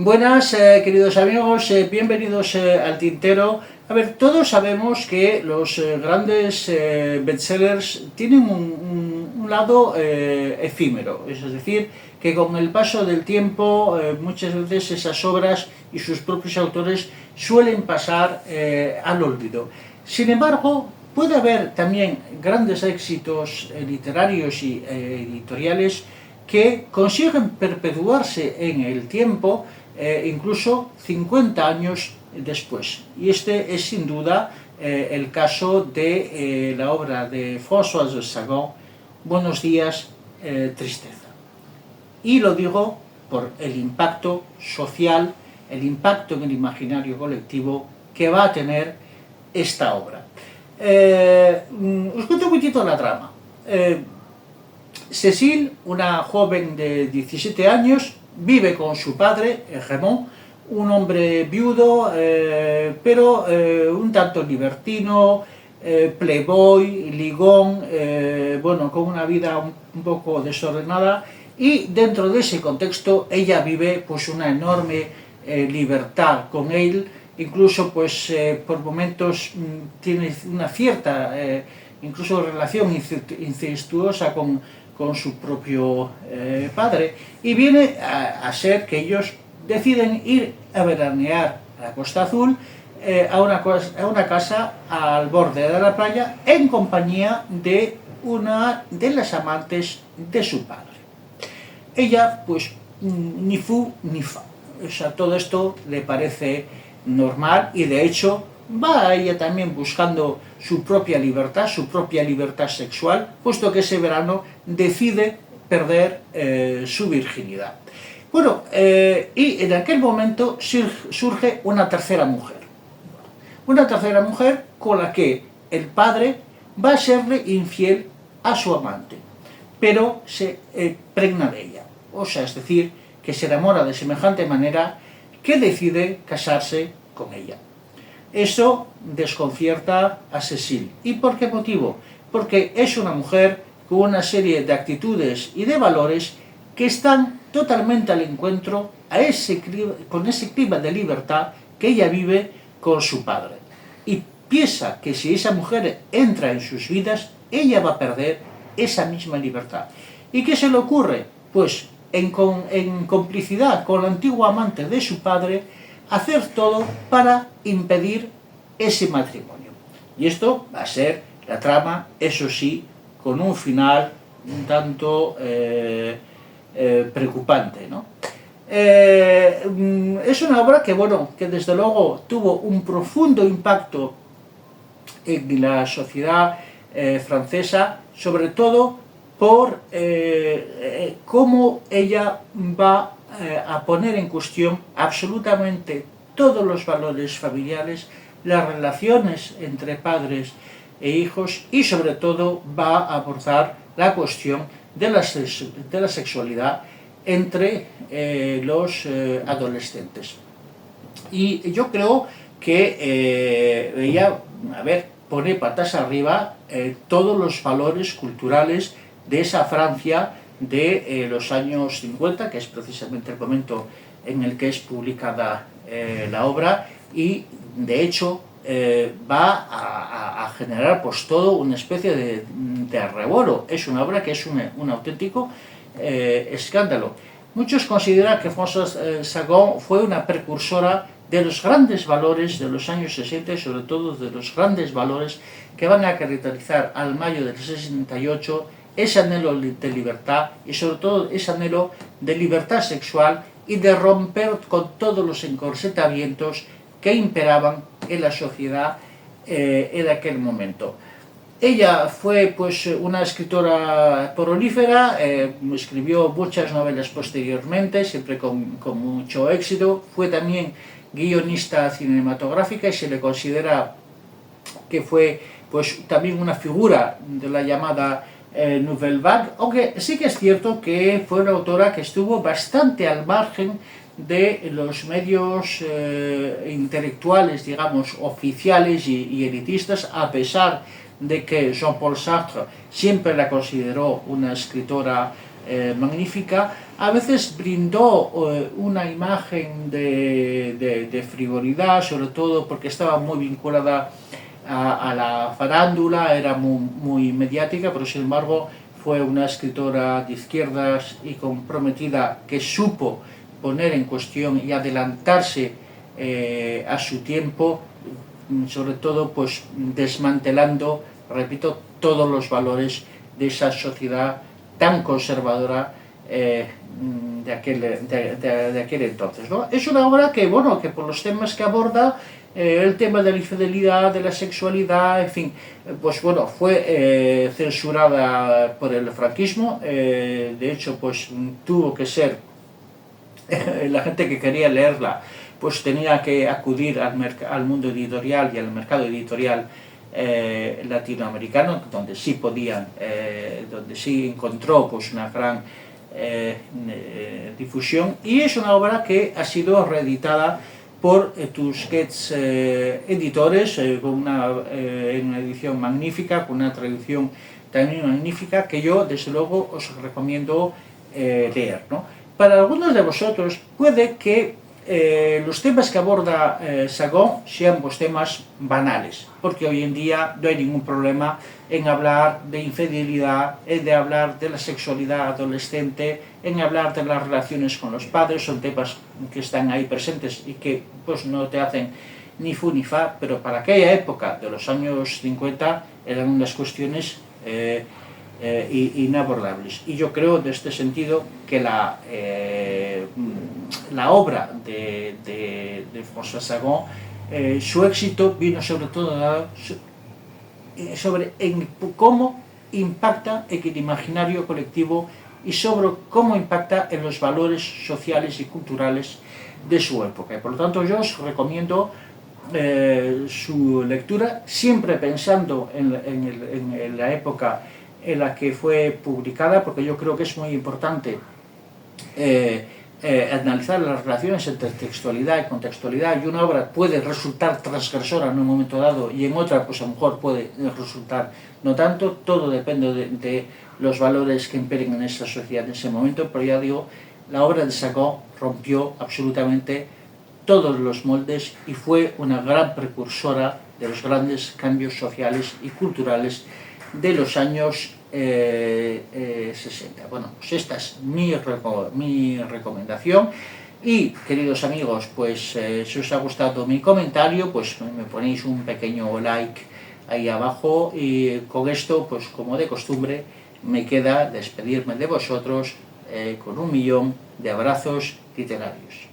Buenas, queridos amigos, bienvenidos al Tintero. A ver, todos sabemos que los grandes bestsellers tienen un lado efímero, es decir, que con el paso del tiempo muchas veces esas obras y sus propios autores suelen pasar al olvido. Sin embargo, puede haber también grandes éxitos literarios y editoriales que consiguen perpetuarse en el tiempo, incluso 50 años después. Y este es sin duda el caso de la obra de François de Sagan, Buenos días, tristeza. Y lo digo por el impacto social, el impacto en el imaginario colectivo que va a tener esta obra. Os cuento un poquito la trama. Cécile, una joven de 17 años, vive con su padre, Raymond, un hombre viudo, pero un tanto libertino, playboy, ligón, bueno, con una vida un poco desordenada, y dentro de ese contexto ella vive pues una enorme libertad con él, incluso pues por momentos tiene una cierta incluso relación incestuosa con su propio padre, y viene a ser que ellos deciden ir a veranear a la Costa Azul, a una casa al borde de la playa, en compañía de una de las amantes de su padre. Ella, pues, ni fu ni fa. O sea, todo esto le parece normal, y de hecho va a ella también buscando su propia libertad sexual, puesto que ese verano decide perder su virginidad. Bueno, y en aquel momento surge una tercera mujer con la que el padre va a serle infiel a su amante, pero se pregna de ella, o sea, es decir, que se enamora de semejante manera que decide casarse con ella. Eso desconcierta a Cécile. ¿Y por qué motivo? Porque es una mujer con una serie de actitudes y de valores que están totalmente al encuentro con ese clima de libertad que ella vive con su padre. Y piensa que si esa mujer entra en sus vidas, ella va a perder esa misma libertad. ¿Y qué se le ocurre? Pues en complicidad con la antigua amante de su padre, hacer todo para impedir ese matrimonio. Y esto va a ser la trama, eso sí, con un final un tanto preocupante, ¿no? Es una obra que, bueno, que desde luego tuvo un profundo impacto en la sociedad francesa, sobre todo por cómo ella va a poner en cuestión absolutamente todos los valores familiares, las relaciones entre padres e hijos, y sobre todo va a abordar la cuestión de la sexualidad entre los adolescentes. Y yo creo que ella, pone patas arriba todos los valores culturales de esa Francia de los años 50, que es precisamente el momento en el que es publicada la obra, y de hecho va a generar pues todo una especie de revuelo. Es una obra que es un auténtico escándalo. Muchos consideran que François Sagan fue una precursora de los grandes valores de los años 60, y sobre todo de los grandes valores que van a caracterizar al mayo del 68 ese anhelo de libertad, y sobre todo ese anhelo de libertad sexual y de romper con todos los encorsetamientos que imperaban en la sociedad en aquel momento. Ella fue pues una escritora prolífera, escribió muchas novelas posteriormente, siempre con mucho éxito. Fue también guionista cinematográfica y se le considera que fue pues también una figura de la llamada Nouvelle Vague, aunque sí que es cierto que fue una autora que estuvo bastante al margen de los medios intelectuales, digamos, oficiales y elitistas, a pesar de que Jean-Paul Sartre siempre la consideró una escritora magnífica. a veces brindó una imagen de frivolidad, sobre todo porque estaba muy vinculada a la farándula, era muy mediática, pero sin embargo fue una escritora de izquierdas y comprometida que supo poner en cuestión y adelantarse a su tiempo, sobre todo pues desmantelando, repito, todos los valores de esa sociedad tan conservadora de aquel entonces, ¿no? Es una obra que, bueno, que por los temas que aborda, el tema de la infidelidad, de la sexualidad, en fin, pues bueno, fue censurada por el franquismo, de hecho, pues tuvo que ser, la gente que quería leerla, pues tenía que acudir al mundo editorial y al mercado editorial latinoamericano, donde sí podían, donde sí encontró pues una gran difusión, y es una obra que ha sido reeditada por Tusquets Editores, con en una edición magnífica, con una traducción también magnífica, que yo desde luego os recomiendo leer, ¿no? Para algunos de vosotros puede que los temas que aborda Sagón sean pues, temas banales, porque hoy en día no hay ningún problema en hablar de infidelidad, de hablar de la sexualidad adolescente, en hablar de las relaciones con los padres. Son temas que están ahí presentes y que pues, no te hacen ni fu ni fa, pero para aquella época de los años 50 eran unas cuestiones inabordables. Y yo creo, en este sentido, que la obra de François Sagan, su éxito vino sobre todo sobre cómo impacta en el imaginario colectivo y sobre cómo impacta en los valores sociales y culturales de su época. Y por lo tanto, yo os recomiendo su lectura, siempre pensando en la época en la que fue publicada, porque yo creo que es muy importante analizar las relaciones entre textualidad y contextualidad, y una obra puede resultar transgresora en un momento dado y en otra pues a lo mejor puede resultar no tanto. Todo depende de los valores que imperen en esa sociedad en ese momento, pero ya digo, la obra de Sagan rompió absolutamente todos los moldes y fue una gran precursora de los grandes cambios sociales y culturales de los años 60. Bueno, pues esta es mi recomendación. Y, queridos amigos, pues si os ha gustado mi comentario, pues me ponéis un pequeño like ahí abajo, y con esto, pues como de costumbre, me queda despedirme de vosotros con 1.000.000 de abrazos literarios.